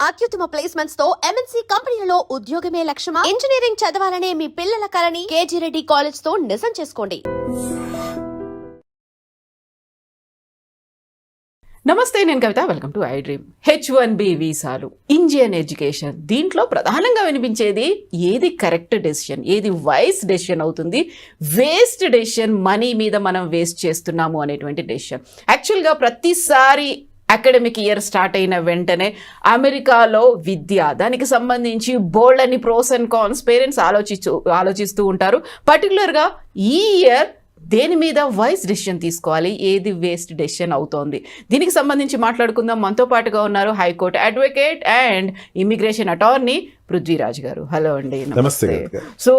అత్యుత్తమ ప్లేస్మెంట్స్ తో MNC కంపెనీలలో ఉద్యోగమే లక్ష్యమా? ఇంజనీరింగ్ చదవాలనే మీ పిల్లల కలని కేజీ రెడ్డి కాలేజ్ తో నిజం చేసుకోండి. నమస్తే, నేను Kavitha. Welcome to I dream. H1B వీసాలు, ఇండియన్ ఎడ్యుకేషన్, దీంట్లో ప్రధానంగా వినిపించేది ఏది కరెక్ట్ డెసిషన్, ఏది వైస్ డెసిషన్ అవుతుంది, వేస్ట్ డెసిషన్, మనీ మీద మనం వేస్ట్ చేస్తున్నాము అనేటువంటి డెసిషన్. యాక్చువల్గా ప్రతిసారి అకాడమిక్ ఇయర్ స్టార్ట్ అయిన వెంటనే అమెరికాలో విద్య, దానికి సంబంధించి బోల్డ్ అని ప్రోస్ అండ్ కాన్స్ పేరెంట్స్ ఆలోచిస్తూ ఉంటారు. పర్టికులర్గా ఈ ఇయర్ దేని మీద వైస్ డెసిషన్ తీసుకోవాలి, ఏది వేస్ట్ డెసిషన్ అవుతోంది, దీనికి సంబంధించి మాట్లాడుకుందాం. మనతో పాటుగా ఉన్నారు high court advocate and immigration attorney Prithviraj గారు. హలో అండి. నమస్తే. సో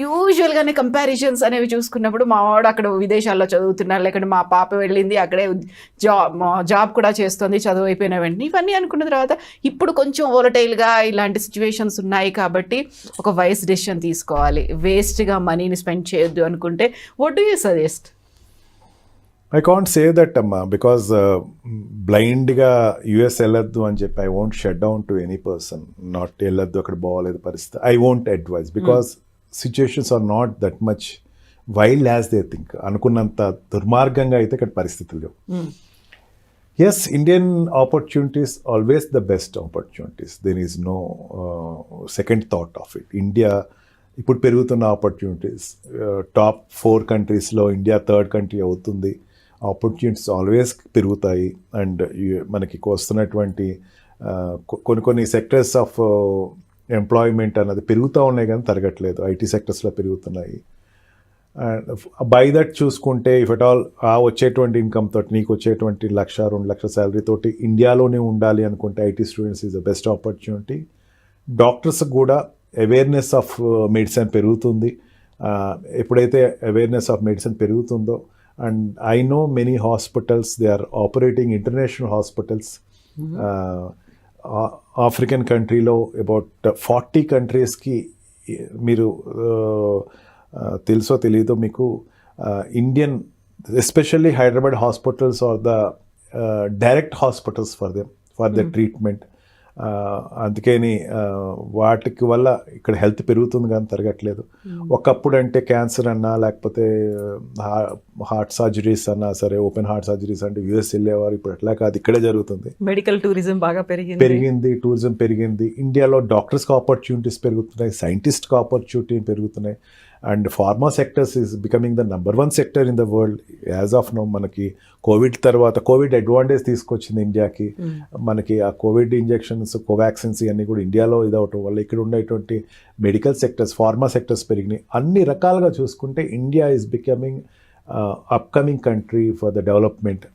యూజువల్గానే కంపారిజన్స్ అనేవి చూసుకున్నప్పుడు మా వాడు అక్కడ విదేశాల్లో చదువుతున్నారు, లేకపోతే మా పాప వెళ్ళింది అక్కడే జాబ్ కూడా చేస్తుంది చదువు అయిపోయిన వెంటనే, ఇవన్నీ అనుకున్న తర్వాత ఇప్పుడు కొంచెం వోలటైల్గా ఇలాంటి సిచ్యువేషన్స్ ఉన్నాయి కాబట్టి ఒక వైస్ డెసిషన్ తీసుకోవాలి, వేస్ట్గా మనీని స్పెండ్ చేయొద్దు అనుకుంటే what do you suggest? I can't say that అమ్మా, బికాజ్ బ్లైండ్గా యుఎస్ వెళ్ళొద్దు అని చెప్పి I won't shut down to any person. Not వెళ్ళొద్దు, అక్కడ బాగోలేదు పరిస్థితి, I won't advise, because situations are not that much wild as they think. అనుకున్నంత దుర్మార్గంగా అయితే ఇక్కడ పరిస్థితులు లేవు. Yes, Indian opportunities always the best opportunities, there is no second thought of it. India ఇప్పుడు పెరుగుతున్న ఆపర్చునిటీస్, టాప్ 4 కంట్రీస్లో ఇండియా 3rd కంట్రీ అవుతుంది. ఆపర్చునిటీస్ ఆల్వేస్ పెరుగుతాయి. అండ్ మనకి వస్తున్నటువంటి కొన్ని సెక్టర్స్ ఆఫ్ ఎంప్లాయ్మెంట్ అన్నది పెరుగుతూ ఉన్నాయి కానీ తరగట్లేదు. ఐటీ సెక్టర్స్లో పెరుగుతున్నాయి. అండ్ బై దట్ చూసుకుంటే ఇఫ్ ఎట్ ఆల్ ఆ వచ్చేటువంటి ఇన్కమ్ తోటి నీకు వచ్చేటువంటి 1-2 లక్షల శాలరీ తోటి ఇండియాలోనే ఉండాలి అనుకుంటే IT students is the best opportunity. Doctors కూడా అవేర్నెస్ ఆఫ్ మెడిసిన్ పెరుగుతుంది. ఎప్పుడైతే అవేర్నెస్ ఆఫ్ మెడిసిన్ పెరుగుతుందో, and I know many hospitals they are operating, international hospitals. African కంట్రీలో అబౌట్ 40 కంట్రీస్కి మీరు తెలుసో తెలీదో మీకు, Indian especially Hyderabad hospitals are the direct hospitals for the treatment. అందుకని వాటికి వల్ల ఇక్కడ హెల్త్ పెరుగుతుంది కానీ తరగట్లేదు. ఒకప్పుడు అంటే క్యాన్సర్ అన్నా లేకపోతే హార్ట్ సర్జరీస్ అన్నా సరే, ఓపెన్ హార్ట్ సర్జరీస్ అంటే యూఎస్ వెళ్ళేవారు. ఇప్పుడు అట్లా కాదు, ఇక్కడే జరుగుతుంది. మెడికల్ టూరిజం బాగా పెరిగింది, టూరిజం పెరిగింది. ఇండియాలో డాక్టర్స్కి ఆపర్చునిటీస్ పెరుగుతున్నాయి, సైంటిస్ట్కి ఆపర్చునిటీ పెరుగుతున్నాయి. And pharma sectors is becoming the number 1 sector in the world as of now. మనకి కోవిడ్ తర్వాత కోవిడ్ అడ్వాంటేజ్ తీసుకొచ్చింది ఇండియాకి. మనకి ఆ కోవిడ్ ఇంజెక్షన్స్, కోవాక్సిన్స్ ఇవన్నీ కూడా ఇండియాలో ఇదవటం వల్ల ఇక్కడ ఉండేటువంటి మెడికల్ సెక్టర్స్, ఫార్మా సెక్టర్స్ పెరిగినాయి. అన్ని రకాలుగా చూసుకుంటే India is becoming upcoming country for the development.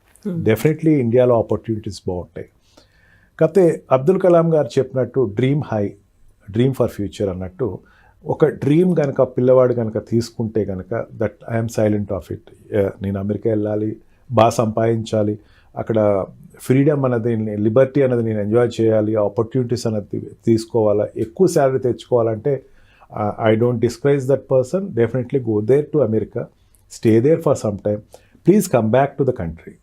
Definitely ఇండియాలో ఆపర్చునిటీస్ బాగుంటాయి. కాకపోతే అబ్దుల్ కలాం గారు చెప్పినట్టు dream high, dream for future అన్నట్టు, ఒక డ్రీమ్ కనుక పిల్లవాడు కనుక తీసుకుంటే కనుక that I'm silent of it. నేను అమెరికా వెళ్ళాలి, బాగా సంపాదించాలి, అక్కడ ఫ్రీడమ్ అనేది, లిబర్టీ అనేది నేను ఎంజాయ్ చేయాలి, ఆపర్చునిటీస్ అనేది తీసుకోవాలా, ఎక్కువ శాలరీ తెచ్చుకోవాలంటే I don't discourage that person. Definitely go there to America, stay there for some time, please come back to the country.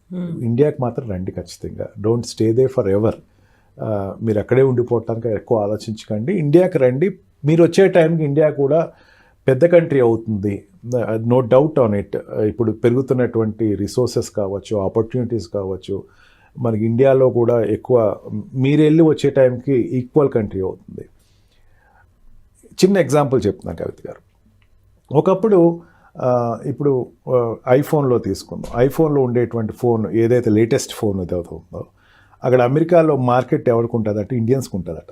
ఇండియాకి మాత్రం రండి ఖచ్చితంగా. Don't stay there forever. మీరు అక్కడే ఉండిపోవటానికి ఎక్కువ ఆలోచించకండి, ఇండియాకి రండి. మీరు వచ్చే టైంకి ఇండియా కూడా పెద్ద కంట్రీ అవుతుంది, నో డౌట్ ఆన్ ఇట్. ఇప్పుడు పెరుగుతున్నటువంటి రిసోర్సెస్ కావచ్చు, ఆపర్చునిటీస్ కావచ్చు, మనకి ఇండియాలో కూడా ఎక్కువ, మీరు వెళ్ళి వచ్చే టైంకి ఈక్వల్ కంట్రీ అవుతుంది. చిన్న ఎగ్జాంపుల్ చెప్తున్నాను కవిత గారు. ఒకప్పుడు ఇప్పుడు ఐఫోన్లో తీసుకుందాం. ఐఫోన్లో ఉండేటువంటి ఫోన్ ఏదైతే లేటెస్ట్ ఫోన్ ఏదైతే ఉందో, అక్కడ అమెరికాలో మార్కెట్ ఎవరికి ఉంటుందంటే ఇండియన్స్కి ఉంటుందట.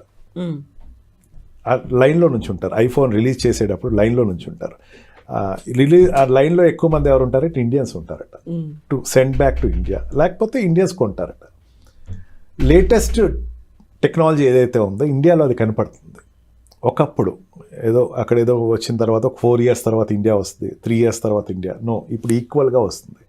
లైన్లో నుంచి ఉంటారు, ఐఫోన్ రిలీజ్ చేసేటప్పుడు లైన్లో నుంచి ఉంటారు. ఆ లైన్లో ఎక్కువ మంది ఎవరు ఉంటారంటే ఇండియన్స్ ఉంటారట, to send back to India. లేకపోతే ఇండియన్స్ కొంటారట. లేటెస్ట్ టెక్నాలజీ ఏదైతే ఉందో ఇండియాలో అది కనపడుతుంది. ఒకప్పుడు ఏదో అక్కడ ఏదో వచ్చిన తర్వాత 4 years తర్వాత ఇండియా వస్తుంది, 3 years తర్వాత ఇండియా, నో, ఇప్పుడు ఈక్వల్గా వస్తుంది.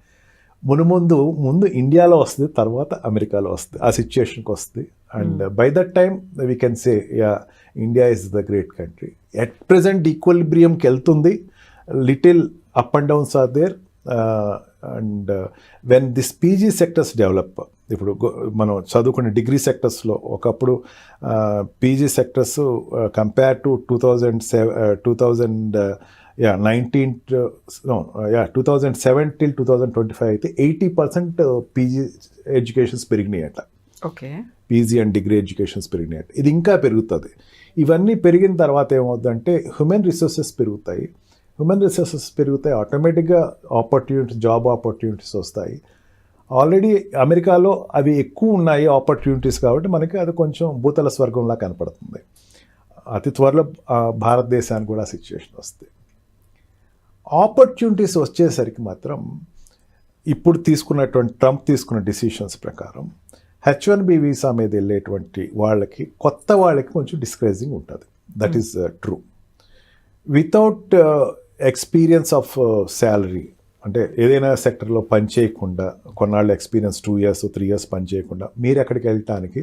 ముందు ఇండియాలో వస్తుంది, తర్వాత అమెరికాలో వస్తుంది. ఆ సిచ్యుయేషన్కి వస్తుంది. And by that time we can say ya, India is the great country. At present ఈక్వలిబ్రియంకి వెళ్తుంది. Little up and downs are there. And when this PG sectors develop, ఇప్పుడు మనం చదువుకునే డిగ్రీ సెక్టర్స్లో ఒకప్పుడు PG sectors compare to 2007 till 2025 అయితే 80% PG educations పెరిగినాయి అట్లా. Okay, PG and degree educations పెరిగినాయి. ఇది ఇంకా పెరుగుతుంది. ఇవన్నీ పెరిగిన తర్వాత ఏమవుతుందంటే హ్యూమన్ రిసోర్సెస్ పెరుగుతాయి. ఆటోమేటిక్గా జాబ్ ఆపర్చునిటీస్ వస్తాయి. ఆల్రెడీ అమెరికాలో అవి ఎక్కువ ఉన్నాయి ఆపర్చునిటీస్, కాబట్టి మనకి అది కొంచెం భూతల స్వర్గంలా కనపడుతుంది. అతి త్వరలో భారతదేశానికి కూడా సిచ్యువేషన్ వస్తుంది. ఆపర్చునిటీస్ వచ్చేసరికి మాత్రం ఇప్పుడు ట్రంప్ తీసుకున్న డిసిషన్స్ ప్రకారం H1B వీసా మీద వెళ్ళేటువంటి కొత్త వాళ్ళకి కొంచెం డిస్కరేజింగ్ ఉంటుంది. That is true. Without experience of salary, అంటే ఏదైనా సెక్టర్లో పనిచేయకుండా కొన్నాళ్ళు ఎక్స్పీరియన్స్ 2 years 3 years పనిచేయకుండా మీరు ఎక్కడికి వెళ్ళటానికి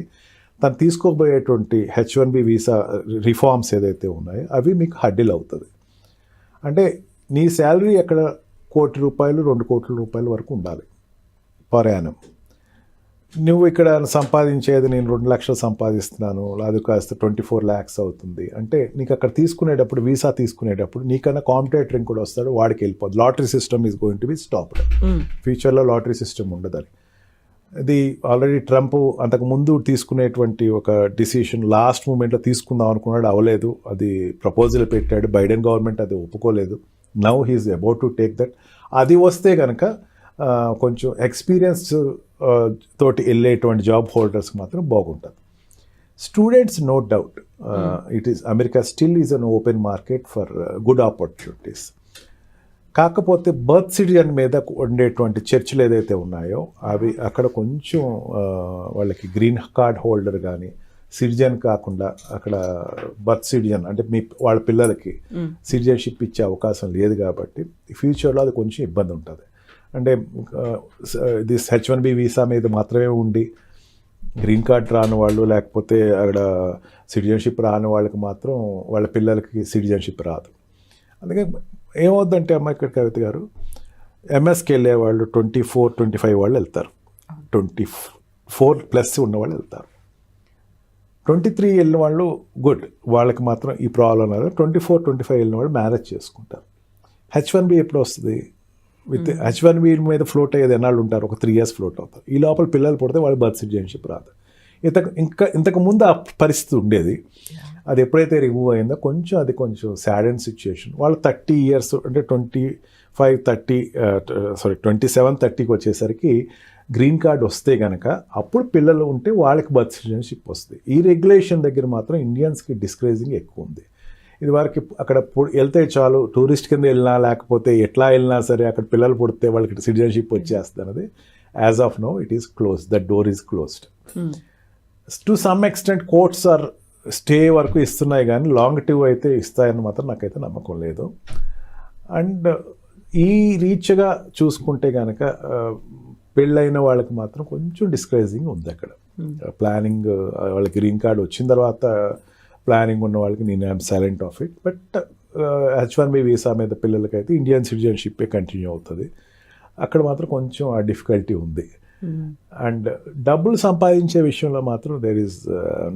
తను తీసుకోబోయేటువంటి H1B వీసా రిఫార్మ్స్ ఏదైతే ఉన్నాయో అవి మీకు హడ్డిల్ అవుతుంది. అంటే నీ శాలరీ ఎక్కడ ₹1 కోటి 2 కోట్ల రూపాయల వరకు ఉండాలి పర్ యానం. నువ్వు ఇక్కడ సంపాదించేది నేను 2 లక్షలు సంపాదిస్తున్నాను, అది కాస్త 24 lakhs అవుతుంది అంటే నీకు అక్కడ తీసుకునేటప్పుడు వీసా తీసుకునేటప్పుడు నీకన్నా కాంపిటేటర్ కూడా వస్తాడు, వాడికి వెళ్ళిపోద్ది. Lottery system is going to be stopped. ఫ్యూచర్లో లాటరీ సిస్టమ్ ఉండదని. ఇది ఆల్రెడీ ట్రంప్ అంతకుముందు తీసుకునేటువంటి ఒక డిసిషన్ లాస్ట్ మూమెంట్లో తీసుకుందాం అనుకున్నాడు, అవ్వలేదు. అది ప్రపోజల్ పెట్టాడు, బైడెన్ గవర్నమెంట్ అది ఒప్పుకోలేదు. Now he's about to take that. అది వస్తే కనుక కొంచెం ఎక్స్పీరియన్స్ తోటి వెళ్ళేటువంటి జాబ్ హోల్డర్స్కి మాత్రం బాగుంటుంది. Students no doubt America still is an open market for good opportunities. కాకపోతే బర్త్ సిటిజన్ మీద ఉండేటువంటి చర్చలు ఏదైతే ఉన్నాయో అవి అక్కడ కొంచెం వాళ్ళకి గ్రీన్ కార్డ్ హోల్డర్ కానీ సిటిజన్ కాకుండా అక్కడ బర్త్ సిటిజన్ అంటే వాళ్ళ పిల్లలకి సిటిజన్షిప్ ఇచ్చే అవకాశం లేదు. కాబట్టి ఫ్యూచర్లో అది కొంచెం ఇబ్బంది ఉంటుంది. అంటే దిస్ H1B వీసా మీద మాత్రమే ఉండి గ్రీన్ కార్డ్ రాని వాళ్ళు, లేకపోతే అక్కడ సిటిజన్షిప్ రాని వాళ్ళకి మాత్రం వాళ్ళ పిల్లలకి సిటిజన్షిప్ రాదు. అందుకే ఏమవుద్దంటే అమ్మ ఇక్కడ కవిత గారు ఎంఎస్కి వెళ్ళే వాళ్ళు 24-25 వాళ్ళు వెళ్తారు, 24+ ఉన్నవాళ్ళు వెళ్తారు. 23 వెళ్ళిన వాళ్ళు గుడ్, వాళ్ళకి మాత్రం ఈ ప్రాబ్లం లేదు. 24-25 వెళ్ళిన వాళ్ళు మ్యారేజ్ చేసుకుంటారు. H1B ఎప్పుడు వస్తుంది? విత్ H1B మీద ఫ్లోట్ అయ్యేది ఎన్నాళ్ళు ఉంటారు? ఒక 3 years ఫ్లోట్ అవుతారు. ఈ లోపల పిల్లలు పుడితే వాళ్ళు బర్త్ సిటిజన్షిప్ రాదు. ఇంతకు ముందు ఆ పరిస్థితి ఉండేది. అది ఎప్పుడైతే రిమూవ్ అయిందో అది కొంచెం సాడ్ అండ్ సిచ్యుయేషన్. వాళ్ళు 30 years అంటే 27-30కి వచ్చేసరికి గ్రీన్ కార్డ్ వస్తే కనుక అప్పుడు పిల్లలు ఉంటే వాళ్ళకి బర్త్ సిటిజన్షిప్ వస్తుంది. ఈ రెగ్యులేషన్ దగ్గర మాత్రం ఇండియన్స్కి డిస్కరేజింగ్ ఎక్కువ ఉంది. ఇది వరకు అక్కడ వెళ్తే చాలు, టూరిస్ట్ కింద వెళ్ళినా లేకపోతే ఎట్లా వెళ్ళినా సరే అక్కడ పిల్లలు పుడితే వాళ్ళకి సిటిజన్షిప్ వచ్చేస్తున్నది. As of now it is close, that door is closed. To some extent courts are stay వరకు ఇస్తున్నాయి, కానీ లాంగ్ టివ్ అయితే ఇస్తాయని మాత్రం నాకైతే నమ్మకం లేదు. అండ్ ఈ రీచ్గా చూసుకుంటే కనుక పెళ్ళైన వాళ్ళకి మాత్రం కొంచెం డిస్కరేజింగ్ ఉంది అక్కడ. ప్లానింగ్ వాళ్ళకి గ్రీన్ కార్డ్ వచ్చిన తర్వాత ప్లానింగ్ ఉన్న వాళ్ళకి నేను I'm silent of it. But H1B visa మీద పిల్లలకైతే ఇండియన్ సిటిజన్షిప్పే కంటిన్యూ అవుతుంది. అక్కడ మాత్రం కొంచెం ఆ డిఫికల్టీ ఉంది. అండ్ డబ్బులు సంపాదించే విషయంలో మాత్రం there is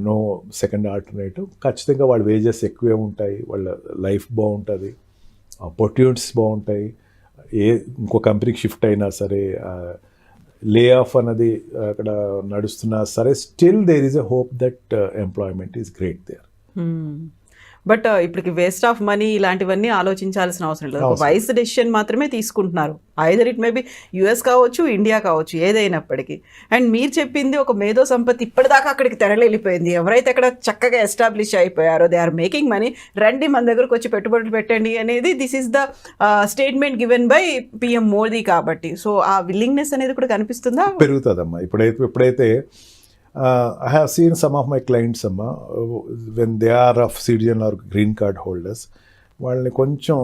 no second alternative. ఖచ్చితంగా వాళ్ళ వేజెస్ ఎక్కువే ఉంటాయి, వాళ్ళ లైఫ్ బాగుంటుంది, ఆపర్చునిటీస్ బాగుంటాయి. ఇంకో కంపెనీకి షిఫ్ట్ అయినా సరే, లే ఆఫ్ అన్నది అక్కడ నడుస్తున్నా సరే, still there is a hope that employment is great there. But ఇప్పటికి వేస్ట్ ఆఫ్ మనీ ఇలాంటివన్నీ ఆలోచించాల్సిన అవసరం లేదు. ఒక వైస్ డెసిషన్ మాత్రమే తీసుకుంటున్నారు. ఐదర్ ఇట్ మేబీ US కావచ్చు, ఇండియా కావచ్చు, ఏదైనప్పటికీ. అండ్ మీరు చెప్పింది ఒక మేధో సంపత్తి ఇప్పటిదాకా అక్కడికి తెరలేలిపోయింది. ఎవరైతే అక్కడ చక్కగా ఎస్టాబ్లిష్ అయిపోయారో దే ఆర్ మేకింగ్ మనీ, రండి మన దగ్గరకు వచ్చి పెట్టుబడులు పెట్టండి అనేది this is the statement given by PM Modi. కాబట్టి సో ఆ విల్లింగ్నెస్ అనేది కూడా కనిపిస్తుందా? పెరుగుతుందమ్మా. ఇప్పుడైతే I have seen some of my clients, when they are of citizen or green card holders, వాళ్ళని కొంచెం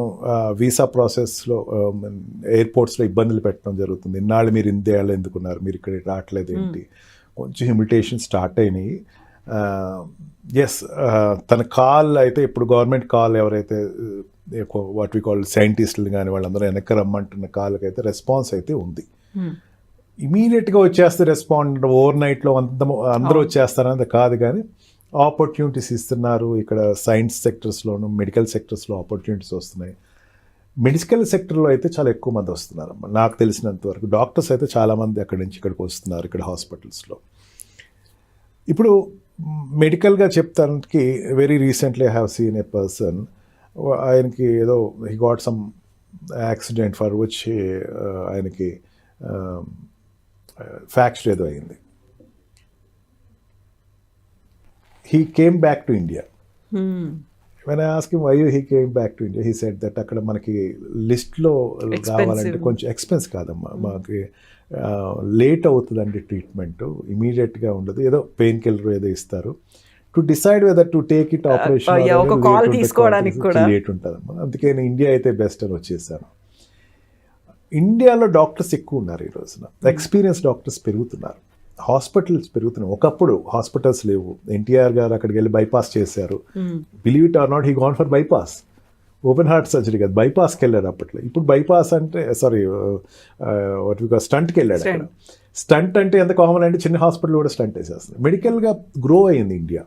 వీసా ప్రాసెస్లో ఎయిర్పోర్ట్స్లో ఇబ్బందులు పెట్టడం జరుగుతుంది. ఇన్నాళ్ళు మీరు ఇండియాలో ఎందుకున్నారు, మీరు ఇక్కడ రావట్లేదు ఏంటి, కొంచెం ఇమిటేషన్ స్టార్ట్ అయినాయి. ఎస్, తన కాల్ అయితే ఇప్పుడు గవర్నమెంట్ కాల్ ఎవరైతే వాట్ వి కాల్ సైంటిస్టులు కానీ వాళ్ళందరూ వెనక్కి రమ్మంటున్న కాల్కి అయితే రెస్పాన్స్ అయితే ఉంది. ఇమీడియట్గా వచ్చేస్తే రెస్పాండ్ ఓవర్ నైట్లో అందరూ వచ్చేస్తారనేది కాదు, కానీ ఆపర్చునిటీస్ ఇస్తున్నారు. ఇక్కడ సైన్స్ సెక్టర్స్లోను మెడికల్ సెక్టర్స్లో ఆపర్చునిటీస్ వస్తున్నాయి. మెడికల్ సెక్టర్లో అయితే చాలా ఎక్కువ మంది వస్తున్నారు నాకు తెలిసినంత వరకు. డాక్టర్స్ అయితే చాలామంది అక్కడి నుంచి ఇక్కడికి వస్తున్నారు ఇక్కడ హాస్పిటల్స్లో. ఇప్పుడు మెడికల్గా చెప్తానికి very recently I have seen a person, ఆయనకి ఏదో he got some accident for which ఆయనకి ఫ్రాక్చర్ ఏదో అయింది. He came back to India. When I asked him why he came back to India, he said that అక్కడ మనకి లిస్ట్లో రావాలంటే కొంచెం ఎక్స్పెన్స్ కాదమ్మా, మాకు లేట్ అవుతుందండి ట్రీట్మెంట్, ఇమీడియట్గా ఉండదు, ఏదో పెయిన్ కిల్లర్ ఏదో ఇస్తారు, to decide whether to take it operation late ఉంటుందమ్మా. అందుకే నేను ఇండియా అయితే బెస్ట్ అని వచ్చేసాను. ఇండియాలో డాక్టర్స్ ఎక్కువ ఉన్నారు ఈ రోజున, ఎక్స్పీరియన్స్ డాక్టర్స్ పెరుగుతున్నారు, హాస్పిటల్స్ పెరుగుతున్నాయి. ఒకప్పుడు హాస్పిటల్స్ లేవు, ఎన్టీఆర్ గారు అక్కడికి వెళ్ళి బైపాస్ చేశారు. Believe it or not, he gone for bypass, open heart surgery కాదు, బైపాస్కి వెళ్ళారు అప్పట్లో. ఇప్పుడు బైపాస్ అంటే సారీ వాట్ వి కాల్ స్టంట్కి వెళ్ళాడు. అక్కడ స్టంట్ అంటే ఎంత కామన్ అంటే చిన్న హాస్పిటల్ కూడా స్టంట్ వేసేస్తుంది. మెడికల్గా గ్రో అయింది ఇండియా,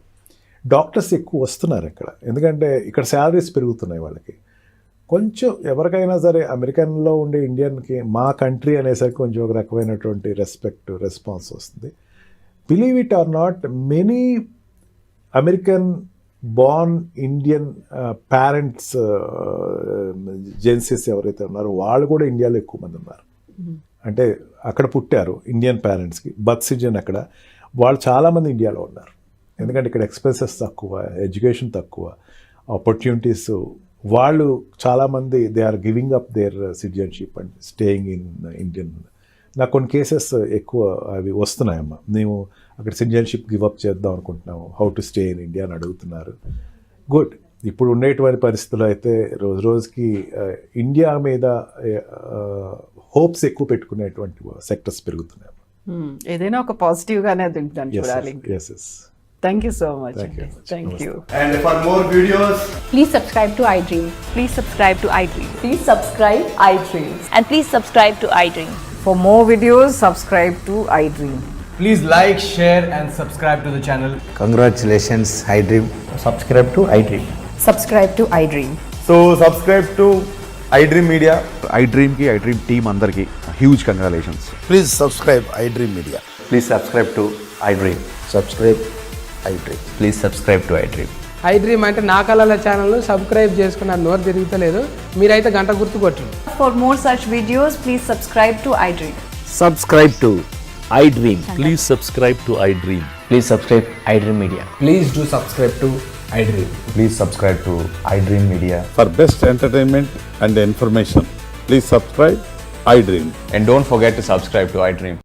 డాక్టర్స్ ఎక్కువ వస్తున్నారు ఇక్కడ, ఎందుకంటే ఇక్కడ శాలరీస్ పెరుగుతున్నాయి వాళ్ళకి. కొంచెం ఎవరికైనా సరే అమెరికన్లో ఉండే ఇండియన్కి మా కంట్రీ అనేసరికి కొంచెం ఒక రకమైనటువంటి రెస్పాన్స్ వస్తుంది. Believe it or not, many American born Indian parents Genesis ఎవరైతే ఉన్నారో వాళ్ళు కూడా ఇండియాలో ఎక్కువ మంది ఉన్నారు. అంటే అక్కడ పుట్టారు ఇండియన్ పేరెంట్స్కి బర్త్ సిటిజన్ అక్కడ, వాళ్ళు చాలామంది ఇండియాలో ఉన్నారు. ఎందుకంటే ఇక్కడ ఎక్స్పెన్సెస్ తక్కువ, ఎడ్యుకేషన్ తక్కువ, ఆపర్చునిటీస్. వాళ్ళు చాలామంది they are giving up their citizenship and staying in Indian. నాకు కొన్ని కేసెస్ ఎక్కువ అవి వస్తున్నాయమ్మా, మేము అక్కడ సిటిజన్షిప్ గివ్ అప్ చేద్దాం అనుకుంటున్నాము, how to stay in India అని అడుగుతున్నారు. గుడ్. ఇప్పుడు ఉండేటువంటి పరిస్థితుల్లో అయితే రోజు రోజుకి ఇండియా మీద హోప్స్ ఎక్కువ పెట్టుకునేటువంటి సెక్టర్స్ పెరుగుతున్నాయి. ఏదైనా ఒక పాజిటివ్గానే చూడాలి. Yes yes. Thank you so much. Thank you. And for more videos, Please subscribe to iDream. Please subscribe to iDream. Please subscribe iDream. And please subscribe to iDream. For more videos, subscribe to iDream. please like, share and subscribe to the channel. Congratulations, iDream. Subscribe to iDream. Subscribe to iDream. So subscribe to iDream Media. iDream ki iDream team andarki huge congratulations. Please subscribe iDream Media. Please subscribe to iDream. Subscribe iDream. Please subscribe to iDream. iDream అంటే నా కళల channel subscribe చేసుకున్న నోరు తిరుగుతలేదు, మీరైతే గంట గుర్తు కొట్టండి. For more such videos, please subscribe to iDream. Subscribe to iDream. Please subscribe to iDream. Please subscribe iDream Media. Please do subscribe to iDream. Please subscribe to iDream Media. For best entertainment and information, please subscribe iDream. And don't forget to subscribe to iDream.